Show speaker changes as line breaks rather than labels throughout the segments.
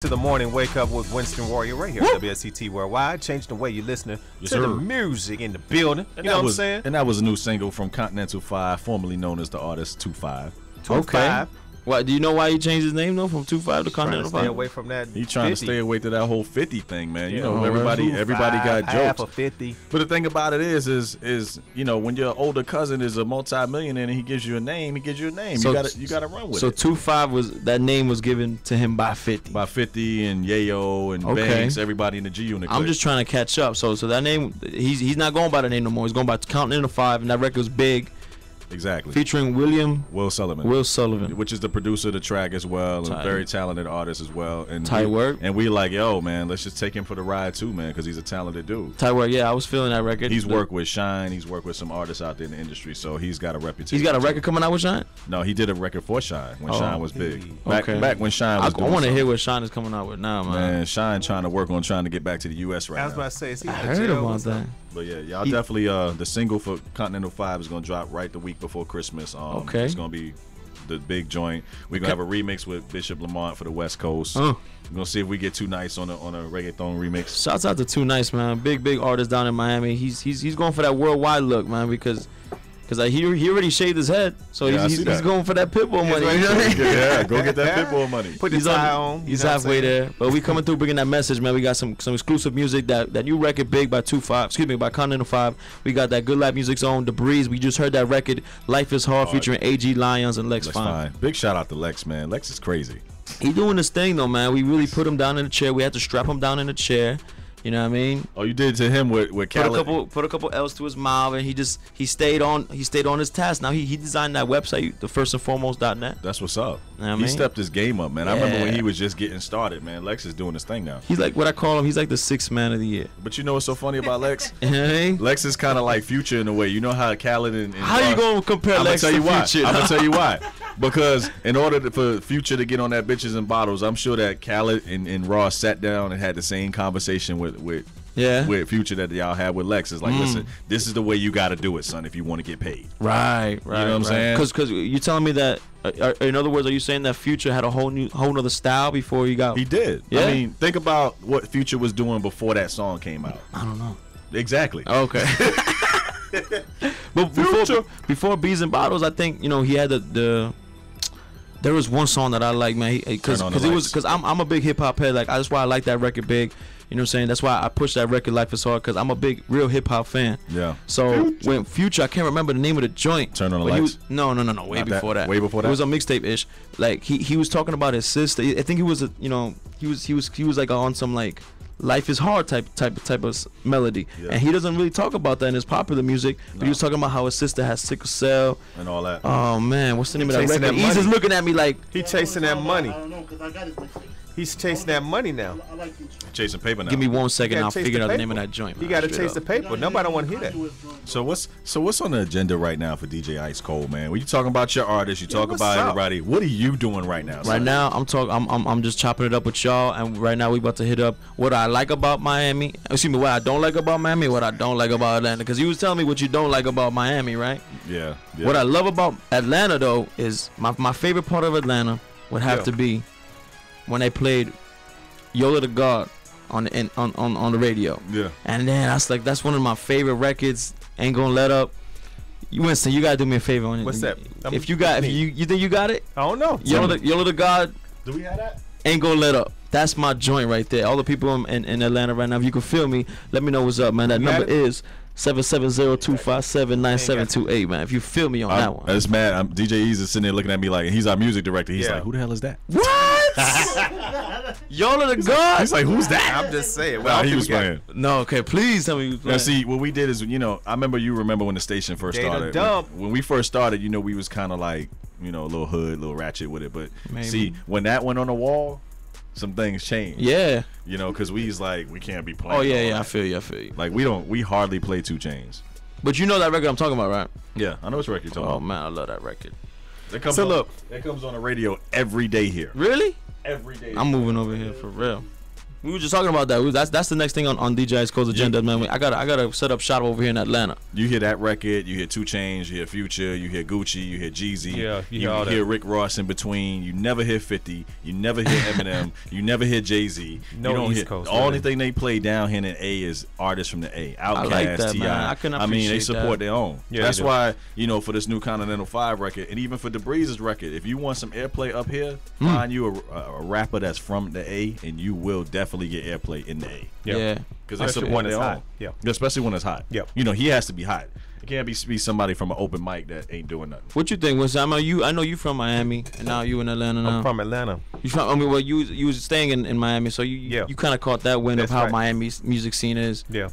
To the morning wake up with Winston Warrior right here at WSCT Worldwide. Change the way you're listening to the music in the building. You know what I'm saying?
And that was a new single from Continental 5, formerly known as the artist 25.
Okay. What, do you know why he changed his name though from 25 to Continental 5?
Stay away from that.
He trying 50. To stay away to that whole 50 thing, man. You know, everybody got jokes.
Half of 50.
But the thing about it is you know, when your older cousin is a multi-millionaire and he gives you a name, he gives you a name. So, you gotta run with it.
So 25 was that name was given to him by 50.
By 50 and Yayo and Banks, everybody in the G Unit.
I'm just trying to catch up. So that name, he's not going by the name no more. He's going by Continental 5, and that record was big.
Exactly.
Featuring
Will Sullivan, which is the producer of the track as well, and a very talented artist as well. And
tight work.
And we like, yo, man, let's just take him for the ride too, man, because he's a talented dude.
Tight work, yeah, I was feeling that record.
He's worked with Shine. He's worked with some artists out there in the industry, so he's got a reputation.
He's got a record coming out with Shine?
No, he did a record for Shine when Shine was big. Back when Shine was
I want to hear what Shine is coming out with now, man.
Man, Shine trying to get back to the U.S. right now.
I was about to say, is he
I heard about that.
But yeah, y'all definitely the single for Continental 5 is gonna drop right the week before Christmas. It's gonna be the big joint. We're gonna have a remix with Bishop Lamont for the West Coast. We're gonna see if we get Too Nice on a reggaeton remix.
Shouts out to Too Nice, man. Big artist down in Miami. He's going for that worldwide look, man, because he already shaved his head, so he's going for that Pitbull money.
Yeah, go get that Pitbull money.
Put the tie on.
He's halfway there, but we coming through bringing that message, man. We got some exclusive music, that new record big by by Continental 5. We got that Good Life Music Zone, The Breeze. We just heard that record, Life Is Hard, featuring AG Lions and Lex Fine.
Big shout out to Lex, man. Lex is crazy.
He doing this thing though, man. We really put him down in the chair. We had to strap him down in the chair. You know what I mean?
Oh, you did to him with Khaled.
Put a couple L's to his mouth, and he stayed on his task. Now he designed that website, the firstandforemost.net.
That's what's up.
You know what
he stepped his game up, man. Yeah. I remember when he was just getting started, man. Lex is doing his thing now.
He's like what I call him. He's like the sixth man of the year.
But you know what's so funny about Lex? Lex is kind of like Future in a way. You know how Khaled and
how you gonna compare Lex to Future?
I'm gonna tell you why. Because in order for Future to get on that Bitches and Bottles, I'm sure that Khaled and Ross sat down and had the same conversation with Future that y'all had with Lex. Is like, listen, this is the way you got to do it, son, if you want to get paid.
Right.
You know what I'm saying?
Because you telling me that, in other words, are you saying that Future had a whole nother style before he got?
He did. Yeah? I mean, think about what Future was doing before that song came out.
I don't know.
Exactly.
Okay. But before Bees and Bottles, I think, you know, he had the there was one song that I like, man, because I'm a big hip hop head. Like, that's why I like that record big. You know what I'm saying? That's why I push that record, Life Is Hard, because I'm a big, real hip hop fan.
Yeah.
So when Future, I can't remember the name of the joint.
Turn on the Lights.
No. Way before that.
Way before that.
It was a mixtape ish. Like he was talking about his sister. I think he was he was like on some like Life Is Hard type of melody, and he doesn't really talk about that in his popular music. But he was talking about how his sister has sickle cell
and all that.
Oh man, what's the name of that record? He's just looking at me like
he chasing that money.
I don't know, because I got his mixtape.
He's chasing that money now.
I like Future.
Chasing paper now.
Give me 1 second, I'll figure out the name of that joint.
You got to chase the paper. Nobody want to hear that.
So what's on the agenda right now for DJ Ice Cold, man? When you talking about your artists, you talk about everybody. What are you doing right now?
Right now, I'm just chopping it up with y'all, and right now we about to hit up what I like about Miami. Excuse me, what I don't like about Miami, what I don't like about Atlanta. Because you was telling me what you don't like about Miami, right?
Yeah.
What I love about Atlanta though is my favorite part of Atlanta would have to be when they played Yola the God on the radio.
Yeah.
And then that's one of my favorite records. Ain't Gonna Let Up. Winston, you gotta do me a favor on it.
What's that?
If you think you got it?
I don't know.
Yola the God.
Do we have that?
Ain't Gonna Let Up. That's my joint right there. All the people in Atlanta right now, if you can feel me, let me know what's up, man. That number is 770-257-9728, man. If you feel me on that one.
That's mad. DJ Ease is sitting there looking at me like, he's our music director. He's like, who the hell is that?
What? Yola the God?
He's like, who's that?
I'm just saying.
Well, he was playing.
No, okay, please tell me he was playing.
Now, see, what we did is, I remember when the station first started. When we first started, we was kind of like, a little hood, a little ratchet with it. But see, when that went on the wall, some things changed.
Yeah.
Because we can't be playing.
Oh yeah, I feel you.
Like we hardly play 2 Chainz.
But you know that record I'm talking about, right?
Yeah, I know which record you're talking about.
Oh man, I love that record.
That comes on the radio every day here.
Really?
Every day.
I'm moving over here for real. We were just talking about that. That's the next thing on DJ Ice Cold's agenda, man. I gotta set up shop over here in Atlanta.
You hear that record, you hear 2 Chainz, you hear Future, you hear Gucci, you hear Jeezy,
Yeah,
you hear Rick Ross in between. You never hear 50, you never hear Eminem, you never hear Jay-Z.
No
you don't
East
hear,
Coast.
The only thing they play down here in the A is artists from the A. Outkast,
like that,
T.I.
man. I can
I mean, they support
that.
their own.
Yeah,
that's
they do.
why, you know, for this new Continental 5 record, and even for DeBreeze's record, if you want some airplay up here, find you a rapper that's from the A, and you will definitely get airplay in the A.
Yeah.
Because they
Especially
support
when it's
their
hot.
own.
Yeah.
Especially when it's hot.
Yep.
You know, he has to be hot. It can't be somebody from an open mic that ain't doing nothing.
What you think, Winston? I know you from Miami, and now you in Atlanta now.
I'm from Atlanta.
You from? I mean, well, you was staying in Miami, so you kind of caught that wind
That's
of how
right.
Miami's music scene is.
Yeah.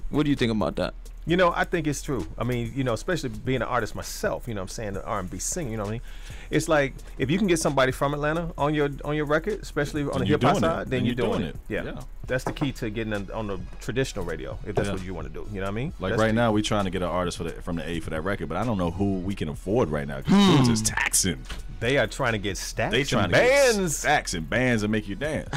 What do you think about that?
You know, I think it's true. I mean, you know, especially being an artist myself, you know what I'm saying, an R&B singer, you know what I mean? It's like, if you can get somebody from Atlanta on your record, especially on the hip-hop side, then you're doing it. Yeah. That's the key to getting on the traditional radio, if that's what you want to do. You know what I mean?
Like
that's
right now, we trying to get an artist from the A for that record, but I don't know who we can afford right now because dudes is taxing.
They are trying to get stacks
They trying
and
to get
bands.
stacks and bands and make you dance.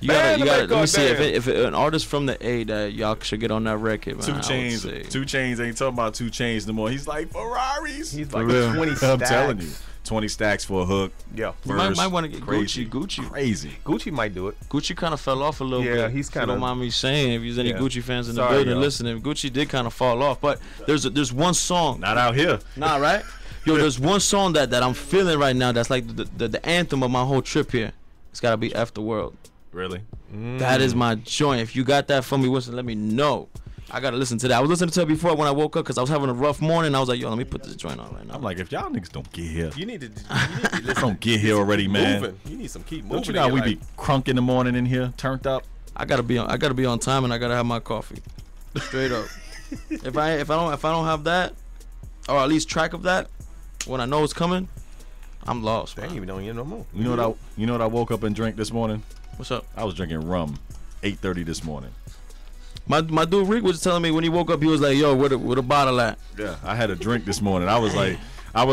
You gotta let me see
goddamn.
if an artist from the A that y'all should get on that record, man.
2
I would
Chainz,
say.
2 Chainz ain't talking about 2 Chainz no more. He's like Ferraris.
He's
For
like
real.
20
I'm
stacks.
telling you, 20 stacks for a hook.
Yeah.
You might
Verse,
want to get
crazy,
Gucci.
crazy.
Gucci might do it.
Gucci kind of fell off a little bit.
Yeah, he's
If you
kinda-
don't mind me saying, if there's any
Yeah.
Gucci fans in the
Sorry,
building
yo.
listening, Gucci did kind of fall off. But there's one song.
Not out here.
Nah, right? Yo, there's one song that I'm feeling right now that's like the anthem of my whole trip here. It's gotta be F the World.
Really?
That is my joint. If you got that for me, Winston, let me know. I gotta listen to that. I was listening to it before when I woke up because I was having a rough morning. I was like, yo, let me put this joint on right now.
I'm like, if y'all niggas don't get here,
You need to
don't get here already, man.
moving. You need some keep moving.
Don't you know
in
we
your
be crunk in the morning in here, turned up?
I gotta be on time and I gotta have my coffee. Straight up. if I don't have that, or at least track of that, when I know it's coming, I'm lost.
They ain't
Man.
even on you no more.
You know what I woke up and drank this morning?
What's up?
I was drinking rum, 8:30 this morning.
My dude Rick was telling me when he woke up, he was like, yo, where the bottle at?
Yeah, I had a drink this morning. I was like, I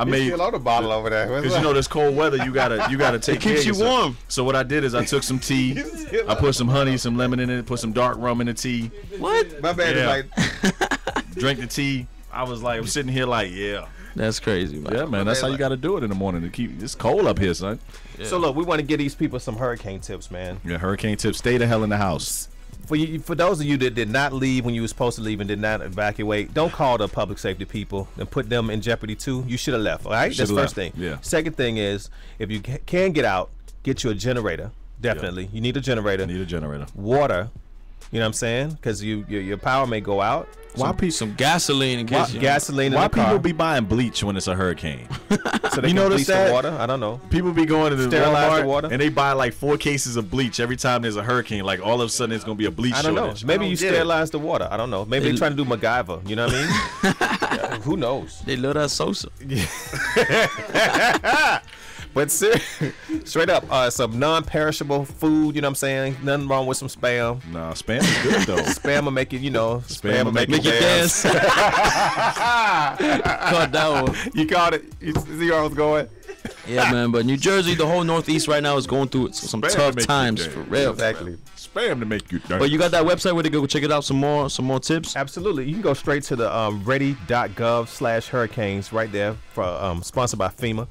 made.
Still on the bottle over there.
Because you know this cold weather, you gotta take
It keeps
care
you
of yourself.
warm.
So what I did is I took some tea, I put some honey, some lemon in it, put some dark rum in the tea,
What?
My bad
Yeah.
is like,
drank the tea. I was like, I'm sitting here like, yeah,
That's crazy, man.
yeah, man. That's how you gotta do it in the morning to keep. It's cold up here, son.
so look, we want to give these people some hurricane tips, man.
Yeah, hurricane tip. Stay the hell in the house.
For those of you that did not leave when you were supposed to leave and did not evacuate, don't call the public safety people and put them in jeopardy too. You should have left. All right, that's
Shoulda
first
left,
thing.
yeah.
Second thing is, if you can get out, get you a generator. Definitely, you need a generator.
I need a generator.
Water. You know what I'm saying? Because your power may go out.
Some gasoline in case you
Gasoline in
Why
the car.
people be buying bleach when it's a hurricane?
so they
You
can
notice
bleach the
that?
water? I don't know.
People be going to the
Sterilize the
Walmart
water?
and they buy like 4 cases of bleach every time there's a hurricane. Like all of a sudden it's gonna be a bleach
I don't know.
shortage.
Maybe
I
you
don't get it.
sterilize the water. I don't know. Maybe they're trying to do MacGyver. You know what I mean? Yeah, who knows?
They love that Sosa.
But straight up, some non-perishable food. You know what I'm saying? Nothing wrong with some spam.
Nah, spam is good though.
Spam will make it, spam will make
Make
it
you
dance.
dance. Caught that one.
You caught it. You see where I was going?
Yeah, man. But New Jersey, the whole Northeast right now is going through some
Spam
tough
make you
times
dance.
for real.
Exactly.
Spam to make you dance.
But you got that website where they go check it out. Some more tips.
Absolutely. You can go straight to the ready.gov/hurricanes right there for sponsored by FEMA.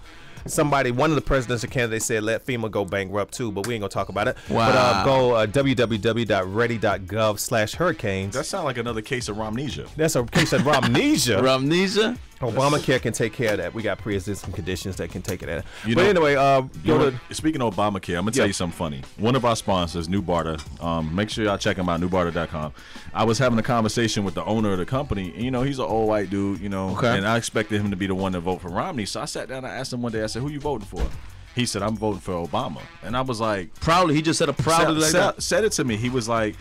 One of the presidential candidates said let FEMA go bankrupt too, but we ain't gonna talk about it.
Wow.
But go www.ready.gov/hurricanes.
That sounds like another case of Romnesia.
That's a case of Romnesia.
Amnesia.
Obamacare can take care of that. We got pre-existing conditions that can take it out.
You
But
know-
anyway, go to
Speaking of Obamacare, I'm gonna tell you something funny. One of our sponsors, New Barter, make sure y'all check them out, newbarter.com. I was having a conversation with the owner of the company, and he's an old white dude,
Okay.
and I expected him to be the one to vote for Romney. So I sat down and I asked him one day, I said, who you voting for? He said, I'm voting for Obama. And I was like,
Proudly, he just said a proudly like that.
said it to me. He was like,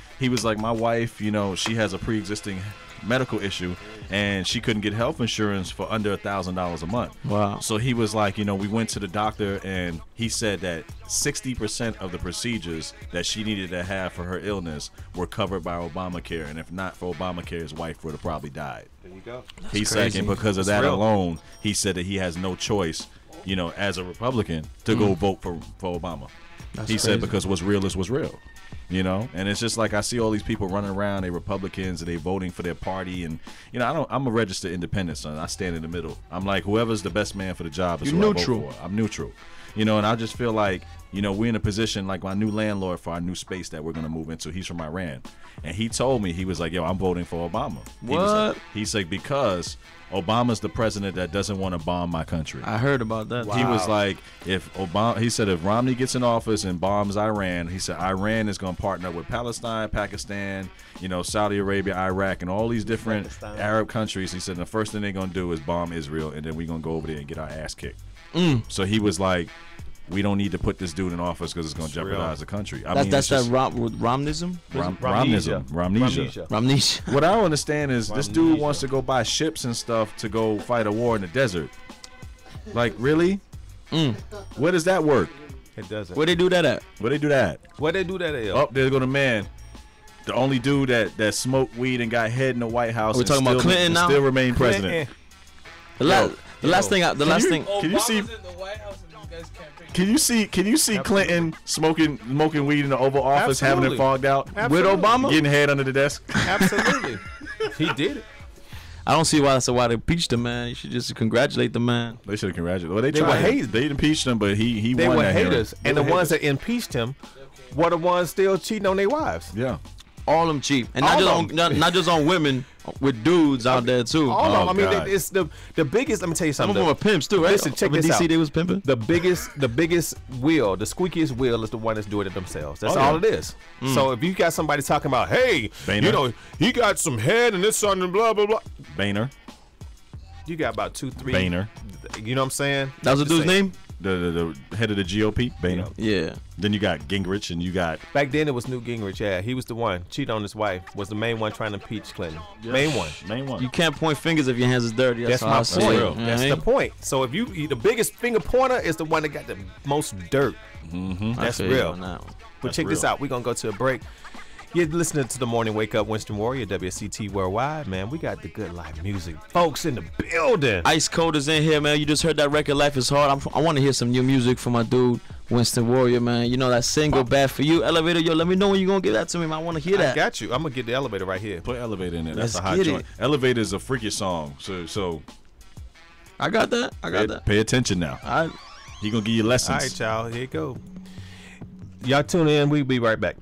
my wife, she has a pre-existing medical issue and she couldn't get health insurance for under $1,000 a month.
Wow.
So he was like, we went to the doctor and he said that 60% of the procedures that she needed to have for her illness were covered by Obamacare, and if not for Obamacare, his wife would have probably died.
There you go.
He's second because of that alone. He said that he has no choice, as a Republican, to go vote for Obama. He said because what's real is what's real. And it's just like I see all these people running around, they Republicans, and they voting for their party, and I'm a registered independent, son. I stand in the middle. I'm like, whoever's the best man for the job is who I vote for. I'm neutral. And I just feel like, we're in a position like my new landlord for our new space that we're gonna move into. He's from Iran, and he told me, he was like, yo, I'm voting for Obama.
What?
He's like, because Obama's the president that doesn't want to bomb my country.
I heard about that.
Wow. He was like, if Romney gets in office and bombs Iran, he said Iran is going to partner with Palestine, Pakistan, Saudi Arabia, Iraq, and all these different Arab countries. He said the first thing they're going to do is bomb Israel, and then we're going to go over there and get our ass kicked. So he was like, we don't need to put this dude in office because it's going to jeopardize the country.
That's Romnism?
Romnesia. What I don't understand is this dude wants to go buy ships and stuff to go fight a war in the desert. Like, really? Where does that work?
It doesn't.
Where they do that at?
Where they do that at?
Oh, there go the man. The only dude that smoked weed and got head in the White House.
We're talking about Clinton now?
Still remain president.
The last thing.
Can you see? Can you see Clinton smoking weed in the Oval Office, having it fogged out?
Absolutely.
With Obama getting head under the desk?
Absolutely. He did it.
I don't see why they impeached him, man. You should just congratulate the man.
They should have congratulated. Well, they were haters. They impeached him, but he
they
won
were
that
haters,
hearing.
and the ones that impeached him were the ones still cheating on their wives.
Yeah.
All of them cheap, and not just on women, with dudes out there too.
All of them. I mean, it's the biggest. Let me tell you something.
Some of them are pimps too, right?
Listen, check this out.
They was pimping.
The biggest wheel, the squeakiest wheel, is the one that's doing it themselves. That's all it is. So if you got somebody talking about, hey,
Boehner.
he got some head and this son and blah blah blah.
Boehner.
You got about 2-3.
Boehner.
You know what I'm saying?
That was the dude's name.
The head of the GOP, Boehner.
Yeah.
Then you got Gingrich, and you got.
Back then it was Newt Gingrich. Yeah, he was the one cheated on his wife. Was the main one trying to impeach Clinton.
Yeah.
Main one.
You can't point fingers if your hands is dirty. That's
my point.
That's
the point. So if the biggest finger pointer is the one that got the most dirt. That's real. But check this out. We're gonna go to a break. You're listening to the Morning Wake Up, Winston Warrior, WSCT Worldwide, man. We got the good live music. Folks in the building.
Ice Cold is in here, man. You just heard that record, Life is Hard. I want to hear some new music from my dude, Winston Warrior, man. You know that single, Bad For You. Elevator, yo, let me know when you're going to give that to me, man. I want to hear that.
I got you. I'm going to get the elevator right here.
Put Elevator in there. That's a hot joint. Elevator is a freaky song. So
I got that.
Pay attention now.
All right.
He going to give you lessons.
All right, y'all. Here you go. Y'all tune in. We'll be right back.